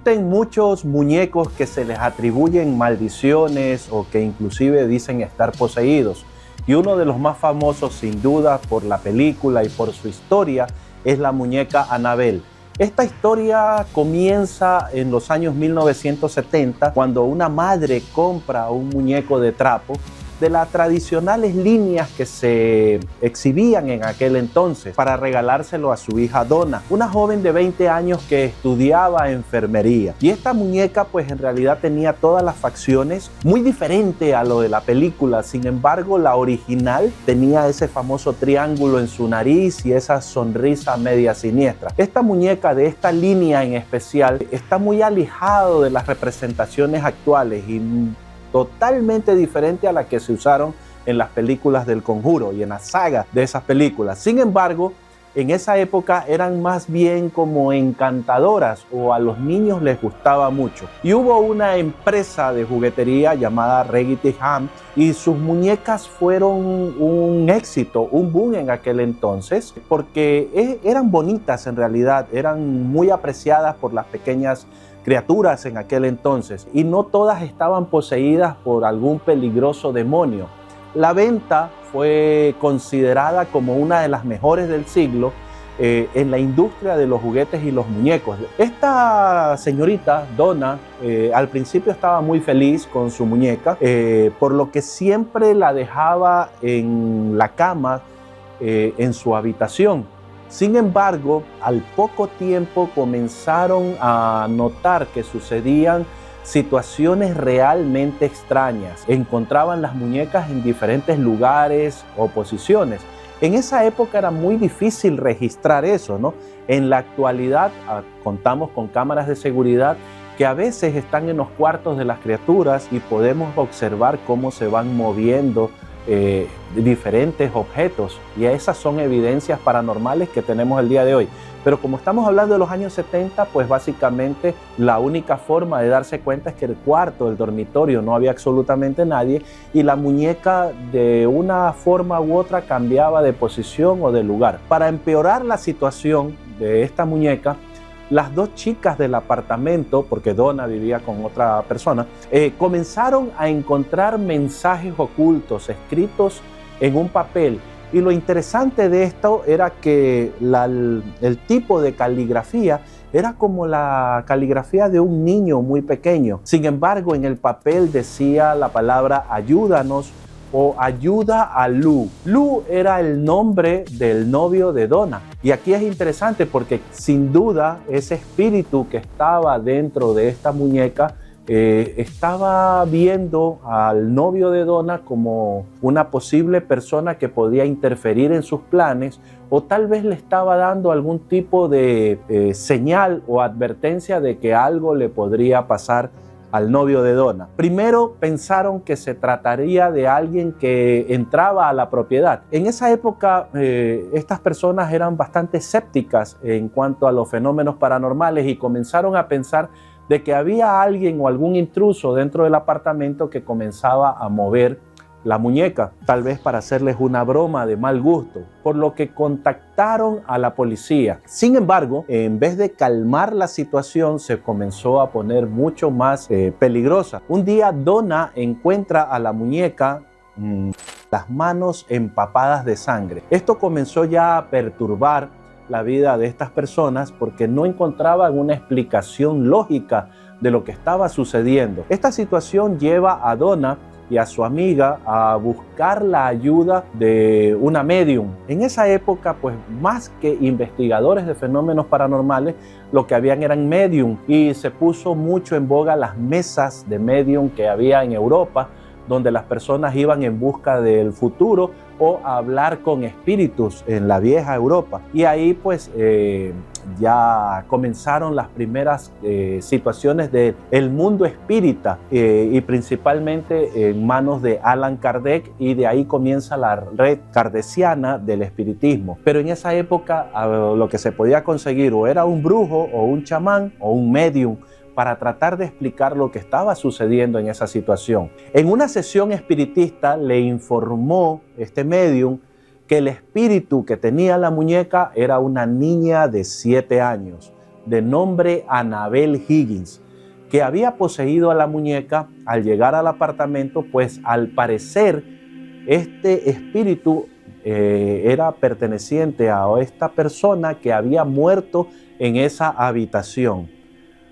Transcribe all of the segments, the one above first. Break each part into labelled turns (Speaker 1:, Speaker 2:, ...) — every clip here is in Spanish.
Speaker 1: Existen muchos muñecos que se les atribuyen maldiciones o que inclusive dicen estar poseídos. Y uno de los más famosos, sin duda, por la película y por su historia, es la muñeca Annabelle. Esta historia comienza en los años 1970, cuando una madre compra un muñeco de trapo de las tradicionales líneas que se exhibían en aquel entonces para regalárselo a su hija Donna, una joven de 20 años que estudiaba enfermería. Y esta muñeca pues en realidad tenía todas las facciones muy diferente a lo de la película. Sin embargo, la original tenía ese famoso triángulo en su nariz y esa sonrisa media siniestra. Esta muñeca de esta línea en especial está muy alejado de las representaciones actuales y totalmente diferente a las que se usaron en las películas del Conjuro y en la saga de esas películas. Sin embargo, en esa época eran más bien como encantadoras o a los niños les gustaba mucho. Y hubo una empresa de juguetería llamada Raggedy Ann y sus muñecas fueron un éxito, un boom en aquel entonces, porque eran bonitas en realidad, eran muy apreciadas por las pequeñas criaturas en aquel entonces y no todas estaban poseídas por algún peligroso demonio. La venta fue considerada como una de las mejores del siglo en la industria de los juguetes y los muñecos. Esta señorita, Donna, al principio estaba muy feliz con su muñeca, por lo que siempre la dejaba en la cama en su habitación. Sin embargo, al poco tiempo comenzaron a notar que sucedían situaciones realmente extrañas. Encontraban las muñecas en diferentes lugares o posiciones. En esa época era muy difícil registrar eso, ¿no? En la actualidad contamos con cámaras de seguridad que a veces están en los cuartos de las criaturas y podemos observar cómo se van moviendo diferentes objetos, y esas son evidencias paranormales que tenemos el día de hoy. Pero como estamos hablando de los años 70, pues básicamente la única forma de darse cuenta es que el cuarto, el dormitorio, no había absolutamente nadie y la muñeca de una forma u otra cambiaba de posición o de lugar. Para empeorar la situación de esta muñeca, las dos chicas del apartamento, porque Donna vivía con otra persona, comenzaron a encontrar mensajes ocultos escritos en un papel. Y lo interesante de esto era que el tipo de caligrafía era como la caligrafía de un niño muy pequeño. Sin embargo, en el papel decía la palabra ayúdanos o ayuda a Lou. Lou era el nombre del novio de Donna. Y aquí es interesante porque sin duda ese espíritu que estaba dentro de esta muñeca estaba viendo al novio de Donna como una posible persona que podía interferir en sus planes o tal vez le estaba dando algún tipo de señal o advertencia de que algo le podría pasar al novio de Donna. Primero pensaron que se trataría de alguien que entraba a la propiedad. En esa época estas personas eran bastante escépticas en cuanto a los fenómenos paranormales y comenzaron a pensar de que había alguien o algún intruso dentro del apartamento que comenzaba a mover la muñeca, tal vez para hacerles una broma de mal gusto, por lo que contactaron a la policía. Sin embargo, en vez de calmar la situación, se comenzó a poner mucho más peligrosa. Un día Donna encuentra a la muñeca las manos empapadas de sangre. Esto comenzó ya a perturbar la vida de estas personas porque no encontraban una explicación lógica de lo que estaba sucediendo. Esta situación lleva a Donna y a su amiga a buscar la ayuda de una medium. En esa época, pues más que investigadores de fenómenos paranormales, lo que habían eran medium y se puso mucho en boga las mesas de medium que había en Europa, donde las personas iban en busca del futuro o a hablar con espíritus en la vieja Europa. Y ahí pues ya comenzaron las primeras situaciones del mundo espírita y principalmente en manos de Allan Kardec, y de ahí comienza la red kardeciana del espiritismo. Pero en esa época lo que se podía conseguir o era un brujo o un chamán o un medium para tratar de explicar lo que estaba sucediendo en esa situación. En una sesión espiritista le informó este medium que el espíritu que tenía la muñeca era una niña de 7 años. de nombre Annabel Higgins, que había poseído a la muñeca. Al llegar al apartamento, pues al parecer este espíritu era perteneciente a esta persona que había muerto en esa habitación.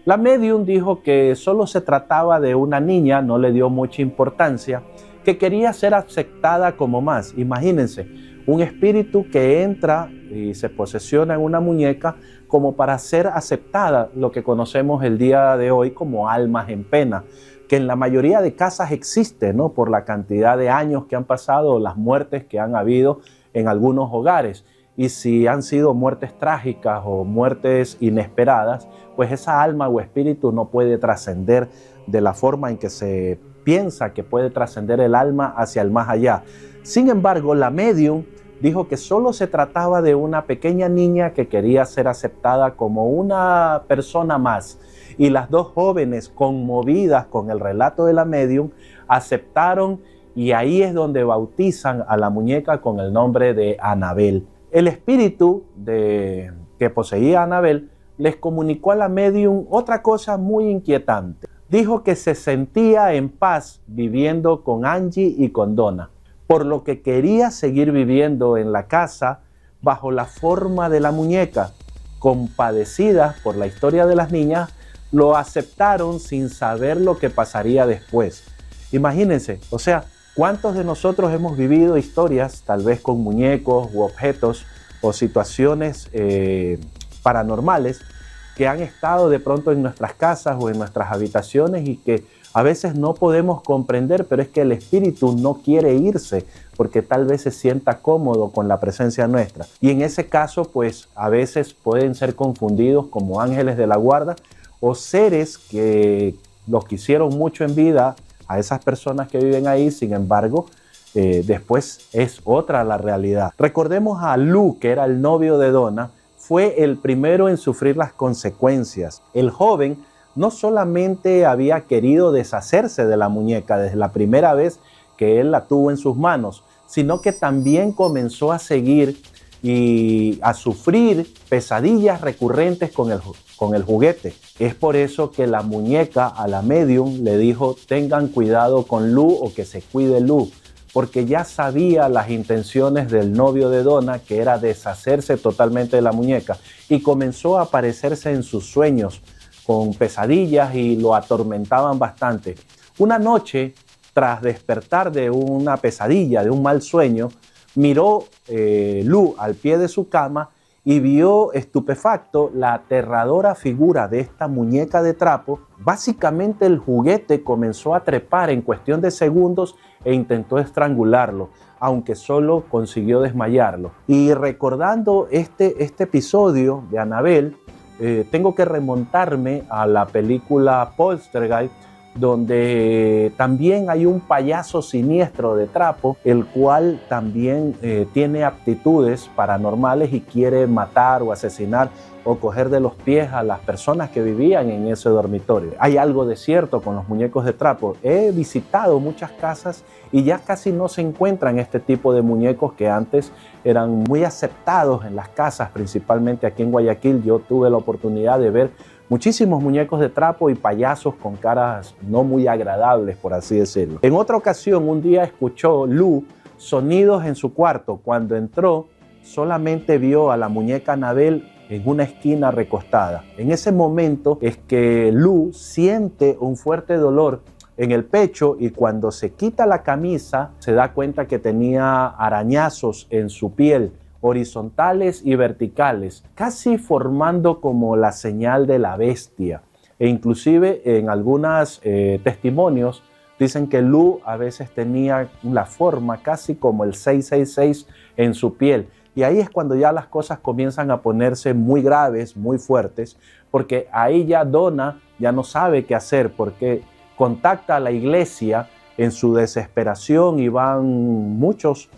Speaker 1: La médium dijo que solo se trataba de una niña, no le dio mucha importancia, que quería ser aceptada como más. Imagínense, un espíritu que entra y se posesiona en una muñeca como para ser aceptada, lo que conocemos el día de hoy como almas en pena, que en la mayoría de casas existe, ¿no? Por la cantidad de años que han pasado, las muertes que han habido en algunos hogares. Y si han sido muertes trágicas o muertes inesperadas, pues esa alma o espíritu no puede trascender de la forma en que se piensa que puede trascender el alma hacia el más allá. Sin embargo, la médium dijo que solo se trataba de una pequeña niña que quería ser aceptada como una persona más. Y las dos jóvenes, conmovidas con el relato de la médium, aceptaron, y ahí es donde bautizan a la muñeca con el nombre de Annabel. El espíritu que poseía a Annabel les comunicó a la médium otra cosa muy inquietante. Dijo que se sentía en paz viviendo con Angie y con Donna, por lo que quería seguir viviendo en la casa bajo la forma de la muñeca. Compadecidas por la historia de las niñas, lo aceptaron sin saber lo que pasaría después. Imagínense, o sea, ¿cuántos de nosotros hemos vivido historias, tal vez con muñecos u objetos o situaciones paranormales que han estado de pronto en nuestras casas o en nuestras habitaciones y que a veces no podemos comprender, pero es que el espíritu no quiere irse porque tal vez se sienta cómodo con la presencia nuestra? Y en ese caso, pues a veces pueden ser confundidos como ángeles de la guarda o seres que los quisieron mucho en vida a esas personas que viven ahí. Sin embargo, después es otra la realidad. Recordemos a Lou, que era el novio de Donna, fue el primero en sufrir las consecuencias. El joven no solamente había querido deshacerse de la muñeca desde la primera vez que él la tuvo en sus manos, sino que también comenzó a seguir y a sufrir pesadillas recurrentes con el juguete. Es por eso que la muñeca a la medium le dijo: tengan cuidado con Lou, o que se cuide Lou, porque ya sabía las intenciones del novio de Donna, que era deshacerse totalmente de la muñeca, y comenzó a aparecerse en sus sueños con pesadillas y lo atormentaban bastante. Una noche, tras despertar de una pesadilla, de un mal sueño, miró Lou al pie de su cama y vio estupefacto la aterradora figura de esta muñeca de trapo. Básicamente el juguete comenzó a trepar en cuestión de segundos e intentó estrangularlo, aunque solo consiguió desmayarlo. Y recordando este episodio de Annabel, tengo que remontarme a la película Poltergeist, donde también hay un payaso siniestro de trapo, el cual también tiene aptitudes paranormales y quiere matar o asesinar o coger de los pies a las personas que vivían en ese dormitorio. Hay algo de cierto con los muñecos de trapo. He visitado muchas casas y ya casi no se encuentran este tipo de muñecos que antes eran muy aceptados en las casas, principalmente aquí en Guayaquil. Yo tuve la oportunidad de ver muchísimos muñecos de trapo y payasos con caras no muy agradables, por así decirlo. En otra ocasión, un día escuchó Lou sonidos en su cuarto. Cuando entró, solamente vio a la muñeca Annabel en una esquina recostada. En ese momento es que Lou siente un fuerte dolor en el pecho, y cuando se quita la camisa se da cuenta que tenía arañazos en su piel, horizontales y verticales, casi formando como la señal de la bestia. E inclusive en algunos testimonios dicen que Lou a veces tenía la forma casi como el 666 en su piel. Y ahí es cuando ya las cosas comienzan a ponerse muy graves, muy fuertes, porque ahí ya Donna ya no sabe qué hacer, porque contacta a la iglesia en su desesperación y van muchos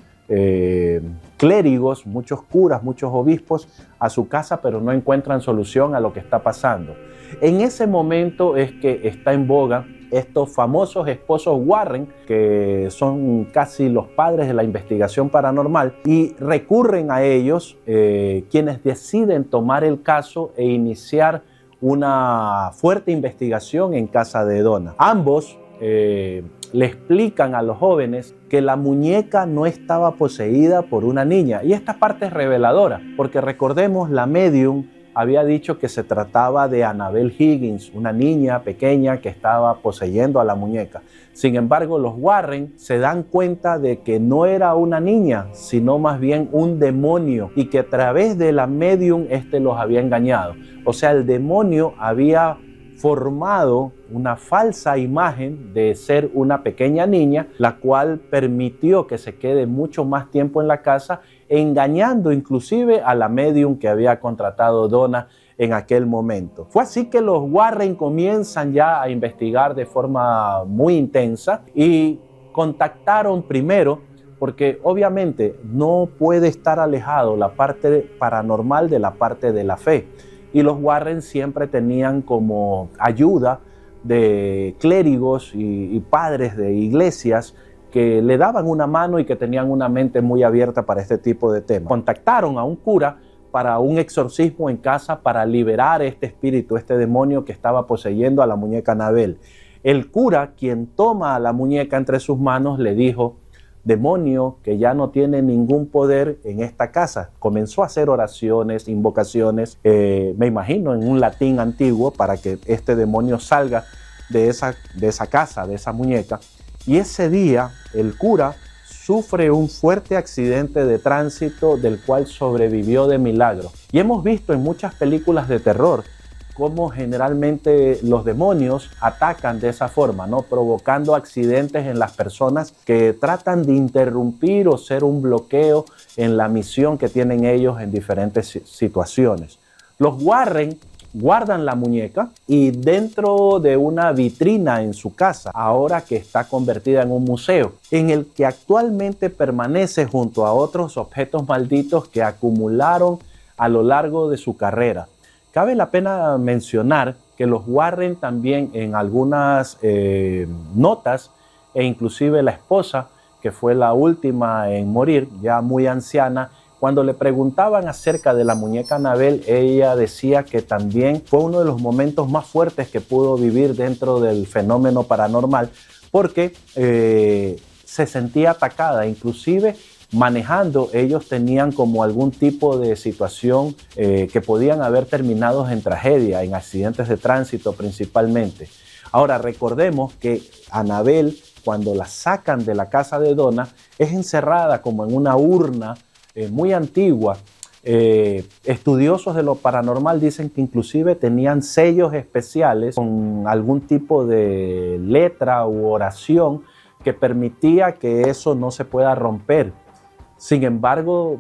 Speaker 1: clérigos, muchos curas, muchos obispos a su casa, pero no encuentran solución a lo que está pasando. En ese momento es que está en boga estos famosos esposos Warren, que son casi los padres de la investigación paranormal, y recurren a ellos, quienes deciden tomar el caso e iniciar una fuerte investigación en casa de Donna. Ambos le explican a los jóvenes que la muñeca no estaba poseída por una niña. Y esta parte es reveladora, porque recordemos, la medium había dicho que se trataba de Annabel Higgins, una niña pequeña que estaba poseyendo a la muñeca. Sin embargo, los Warren se dan cuenta de que no era una niña, sino más bien un demonio, y que a través de la medium los había engañado. O sea, el demonio había formado una falsa imagen de ser una pequeña niña, la cual permitió que se quede mucho más tiempo en la casa, engañando inclusive a la medium que había contratado Donna en aquel momento. Fue así que los Warren comienzan ya a investigar de forma muy intensa y contactaron primero, porque obviamente no puede estar alejado la parte paranormal de la parte de la fe. Y los Warren siempre tenían como ayuda de clérigos y padres de iglesias que le daban una mano y que tenían una mente muy abierta para este tipo de temas. Contactaron a un cura para un exorcismo en casa para liberar este espíritu, este demonio que estaba poseyendo a la muñeca Annabel. El cura, quien toma a la muñeca entre sus manos, le dijo: demonio que ya no tiene ningún poder en esta casa. Comenzó a hacer oraciones, invocaciones, me imagino en un latín antiguo, para que este demonio salga de esa casa, de esa muñeca. Y ese día el cura sufre un fuerte accidente de tránsito del cual sobrevivió de milagro. Y hemos visto en muchas películas de terror cómo generalmente los demonios atacan de esa forma, ¿no? Provocando accidentes en las personas que tratan de interrumpir o ser un bloqueo en la misión que tienen ellos en diferentes situaciones. Los Warren guardan la muñeca y dentro de una vitrina en su casa, ahora que está convertida en un museo, en el que actualmente permanece junto a otros objetos malditos que acumularon a lo largo de su carrera. Cabe la pena mencionar que los Warren también en algunas notas, e inclusive la esposa, que fue la última en morir, ya muy anciana, cuando le preguntaban acerca de la muñeca Annabel, ella decía que también fue uno de los momentos más fuertes que pudo vivir dentro del fenómeno paranormal, porque se sentía atacada, inclusive manejando, ellos tenían como algún tipo de situación que podían haber terminado en tragedia, en accidentes de tránsito principalmente. Ahora recordemos que Annabel, cuando la sacan de la casa de Donna, es encerrada como en una urna muy antigua. Estudiosos de lo paranormal dicen que inclusive tenían sellos especiales con algún tipo de letra u oración que permitía que eso no se pueda romper. Sin embargo,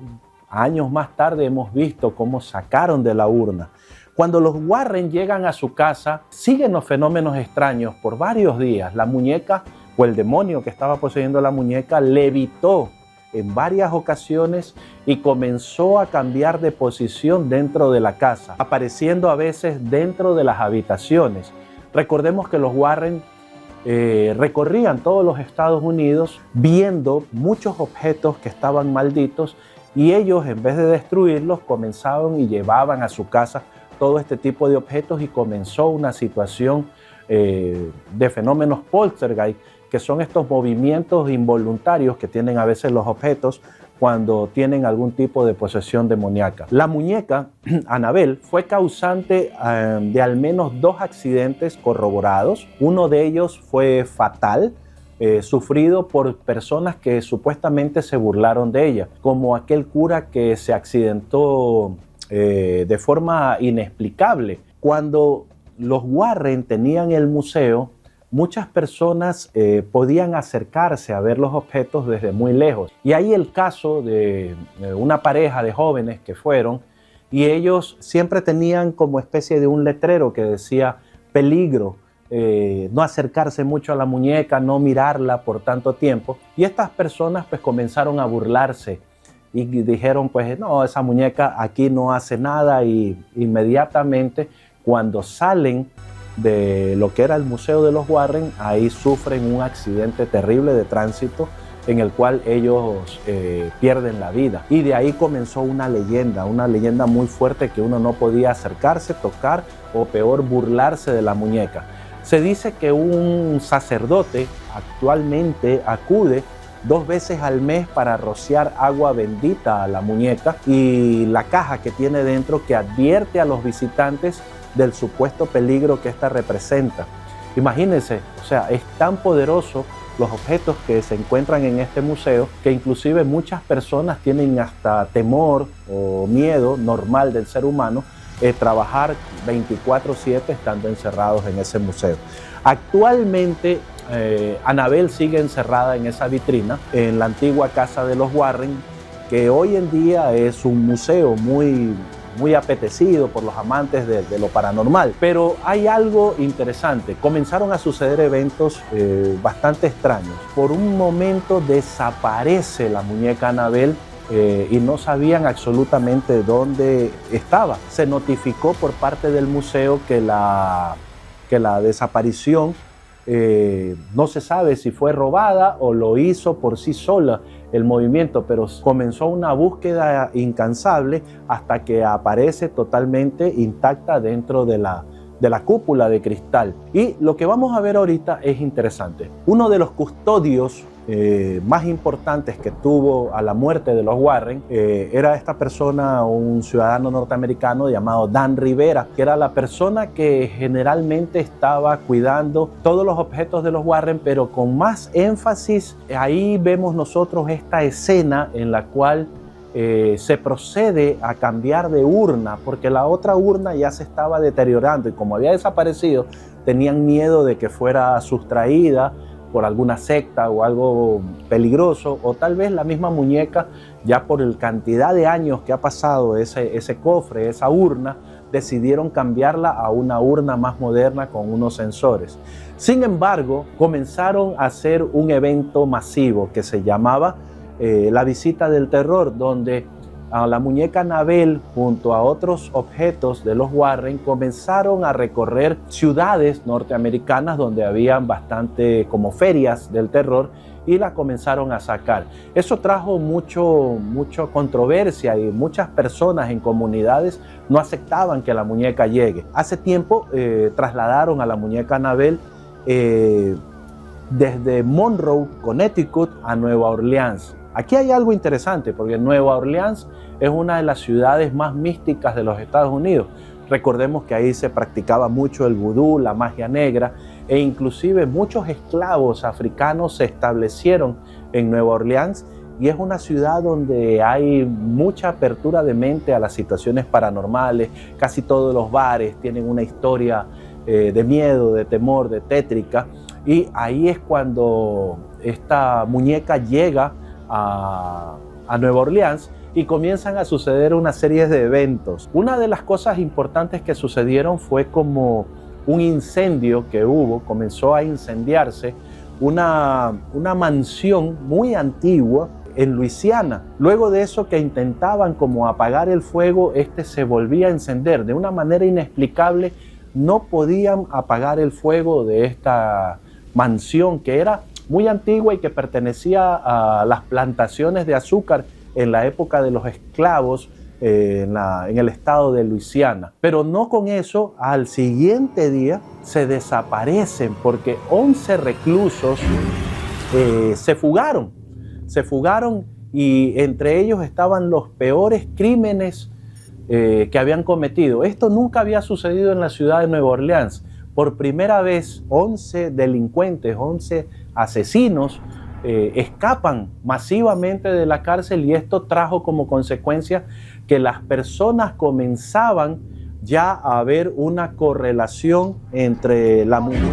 Speaker 1: años más tarde hemos visto cómo sacaron de la urna. Cuando los Warren llegan a su casa, siguen los fenómenos extraños por varios días. La muñeca o el demonio que estaba poseyendo la muñeca levitó en varias ocasiones y comenzó a cambiar de posición dentro de la casa, apareciendo a veces dentro de las habitaciones. Recordemos que los Warren recorrían todos los Estados Unidos viendo muchos objetos que estaban malditos, y ellos, en vez de destruirlos, comenzaban y llevaban a su casa todo este tipo de objetos, y comenzó una situación de fenómenos poltergeist, que son estos movimientos involuntarios que tienen a veces los objetos cuando tienen algún tipo de posesión demoníaca. La muñeca Annabel fue causante de al menos 2 accidentes corroborados. Uno de ellos fue fatal, sufrido por personas que supuestamente se burlaron de ella, como aquel cura que se accidentó de forma inexplicable. Cuando los Warren tenían el museo, muchas personas podían acercarse a ver los objetos desde muy lejos. Y ahí el caso de una pareja de jóvenes que fueron, y ellos siempre tenían como especie de un letrero que decía peligro, no acercarse mucho a la muñeca, no mirarla por tanto tiempo. Y estas personas pues comenzaron a burlarse y dijeron, pues no, esa muñeca aquí no hace nada, y inmediatamente cuando salen de lo que era el Museo de los Warren, ahí sufren un accidente terrible de tránsito en el cual ellos pierden la vida. Y de ahí comenzó una leyenda muy fuerte, que uno no podía acercarse, tocar o peor burlarse de la muñeca. Se dice que un sacerdote actualmente acude 2 veces al mes para rociar agua bendita a la muñeca y la caja que tiene dentro, que advierte a los visitantes del supuesto peligro que esta representa. Imagínense, o sea, es tan poderoso los objetos que se encuentran en este museo, que inclusive muchas personas tienen hasta temor o miedo normal del ser humano trabajar 24/7 estando encerrados en ese museo. Actualmente Annabelle sigue encerrada en esa vitrina en la antigua casa de los Warren, que hoy en día es un museo muy apetecido por los amantes de lo paranormal. Pero hay algo interesante. Comenzaron a suceder eventos bastante extraños. Por un momento desaparece la muñeca Annabelle y no sabían absolutamente dónde estaba. Se notificó por parte del museo que la desaparición no se sabe si fue robada o lo hizo por sí sola el movimiento, pero comenzó una búsqueda incansable hasta que aparece totalmente intacta dentro de la cúpula de cristal. Y lo que vamos a ver ahorita es interesante. Uno de los custodios más importantes que tuvo a la muerte de los Warren era esta persona, un ciudadano norteamericano llamado Dan Rivera, que era la persona que generalmente estaba cuidando todos los objetos de los Warren, pero con más énfasis. Ahí vemos nosotros esta escena en la cual se procede a cambiar de urna, porque la otra urna ya se estaba deteriorando y como había desaparecido, tenían miedo de que fuera sustraída por alguna secta o algo peligroso, o tal vez la misma muñeca, ya por la cantidad de años que ha pasado ese cofre, esa urna, decidieron cambiarla a una urna más moderna con unos sensores. Sin embargo, comenzaron a hacer un evento masivo que se llamaba la visita del terror, donde a la muñeca Annabelle junto a otros objetos de los Warren comenzaron a recorrer ciudades norteamericanas donde habían bastante como ferias del terror y la comenzaron a sacar. Eso trajo mucha controversia y muchas personas en comunidades no aceptaban que la muñeca llegue. Hace tiempo trasladaron a la muñeca Annabelle desde Monroe, Connecticut, a Nueva Orleans. Aquí hay algo interesante porque Nueva Orleans es una de las ciudades más místicas de los Estados Unidos. Recordemos que ahí se practicaba mucho el vudú, la magia negra, e inclusive muchos esclavos africanos se establecieron en Nueva Orleans, y es una ciudad donde hay mucha apertura de mente a las situaciones paranormales. Casi todos los bares tienen una historia de miedo, de temor, de tétrica, y ahí es cuando esta muñeca llega a Nueva Orleans y comienzan a suceder una serie de eventos. Una de las cosas importantes que sucedieron fue como un incendio que hubo, comenzó a incendiarse una mansión muy antigua en Luisiana. Luego de eso, que intentaban como apagar el fuego, se volvía a encender de una manera inexplicable. No podían apagar el fuego de esta mansión que era muy antigua y que pertenecía a las plantaciones de azúcar en la época de los esclavos en el estado de Luisiana. Pero no con eso, al siguiente día se desaparecen porque 11 reclusos se fugaron y entre ellos estaban los peores crímenes que habían cometido. Esto nunca había sucedido en la ciudad de Nueva Orleans. Por primera vez, 11 delincuentes, 11 asesinos escapan masivamente de la cárcel, y esto trajo como consecuencia que las personas comenzaban ya a ver una correlación entre la mujer.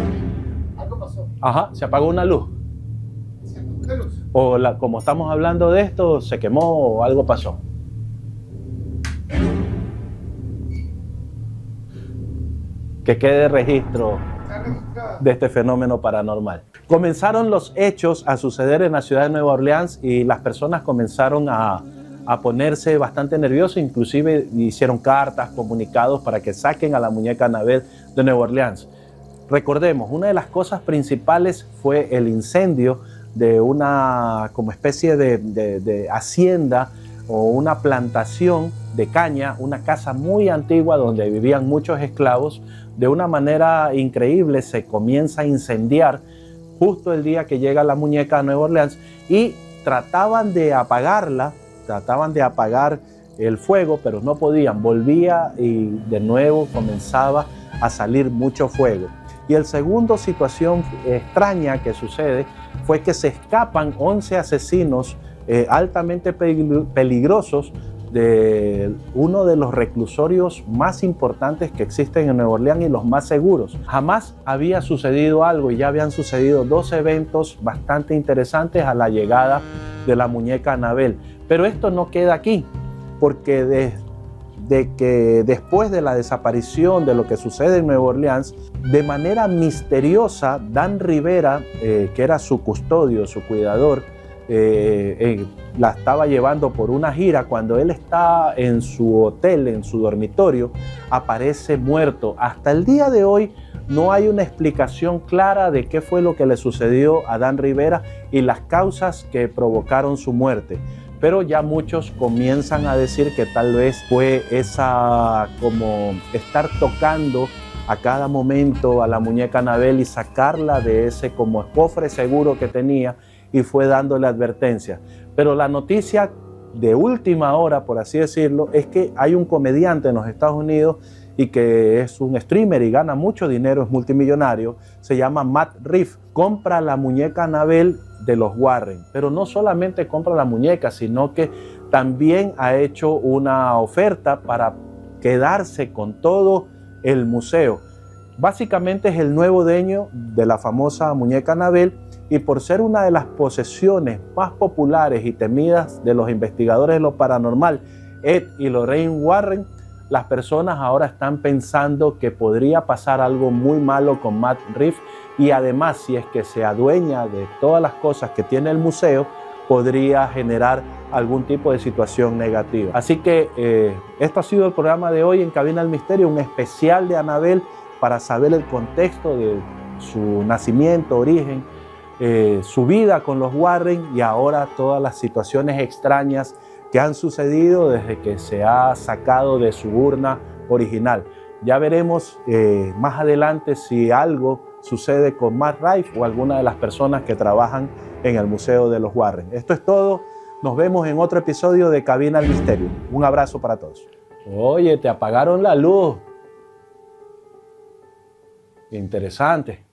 Speaker 2: Algo pasó.
Speaker 1: Ajá, se apagó una luz.
Speaker 2: ¿Qué luz?
Speaker 1: O como estamos hablando de esto, se quemó o algo pasó. Que quede registro
Speaker 2: Está registrada.
Speaker 1: de este fenómeno paranormal. Comenzaron los hechos a suceder en la ciudad de Nueva Orleans y las personas comenzaron a ponerse bastante nerviosas, inclusive hicieron cartas, comunicados para que saquen a la muñeca Annabelle de Nueva Orleans. Recordemos, una de las cosas principales fue el incendio de una como especie de hacienda o una plantación de caña, una casa muy antigua donde vivían muchos esclavos. De una manera increíble se comienza a incendiar justo el día que llega la muñeca a Nueva Orleans y trataban de apagarla, trataban de apagar el fuego, pero no podían, volvía y de nuevo comenzaba a salir mucho fuego. Y el segundo situación extraña que sucede fue que se escapan 11 asesinos altamente peligrosos de uno de los reclusorios más importantes que existen en Nueva Orleans y los más seguros. Jamás había sucedido algo y ya habían sucedido 2 eventos bastante interesantes a la llegada de la muñeca Annabelle. Pero esto no queda aquí, porque de que después de la desaparición de lo que sucede en Nueva Orleans, de manera misteriosa, Dan Rivera, que era su custodio, su cuidador, la estaba llevando por una gira. Cuando él está en su hotel, en su dormitorio, aparece muerto. Hasta el día de hoy no hay una explicación clara de qué fue lo que le sucedió a Dan Rivera y las causas que provocaron su muerte. Pero ya muchos comienzan a decir que tal vez fue esa como estar tocando a cada momento a la muñeca Annabelle y sacarla de ese como cofre seguro que tenía, y fue dándole advertencia. Pero la noticia de última hora, por así decirlo, es que hay un comediante en los Estados Unidos y que es un streamer y gana mucho dinero, es multimillonario, se llama Matt Rife. Compra la muñeca Annabelle de los Warren, pero no solamente compra la muñeca, sino que también ha hecho una oferta para quedarse con todo el museo. Básicamente es el nuevo dueño de la famosa muñeca Annabelle, y por ser una de las posesiones más populares y temidas de los investigadores de lo paranormal, Ed y Lorraine Warren, las personas ahora están pensando que podría pasar algo muy malo con Matt Rife, y además, si es que se adueña de todas las cosas que tiene el museo, podría generar algún tipo de situación negativa. Así que esto ha sido el programa de hoy en Cabina del Misterio, un especial de Annabelle para saber el contexto de su nacimiento, origen, su vida con los Warren y ahora todas las situaciones extrañas que han sucedido desde que se ha sacado de su urna original. Ya veremos más adelante si algo sucede con Matt Rife o alguna de las personas que trabajan en el Museo de los Warren. Esto es todo. Nos vemos en otro episodio de Cabina del Misterio. Un abrazo para todos. Oye, te apagaron la luz. Interesante.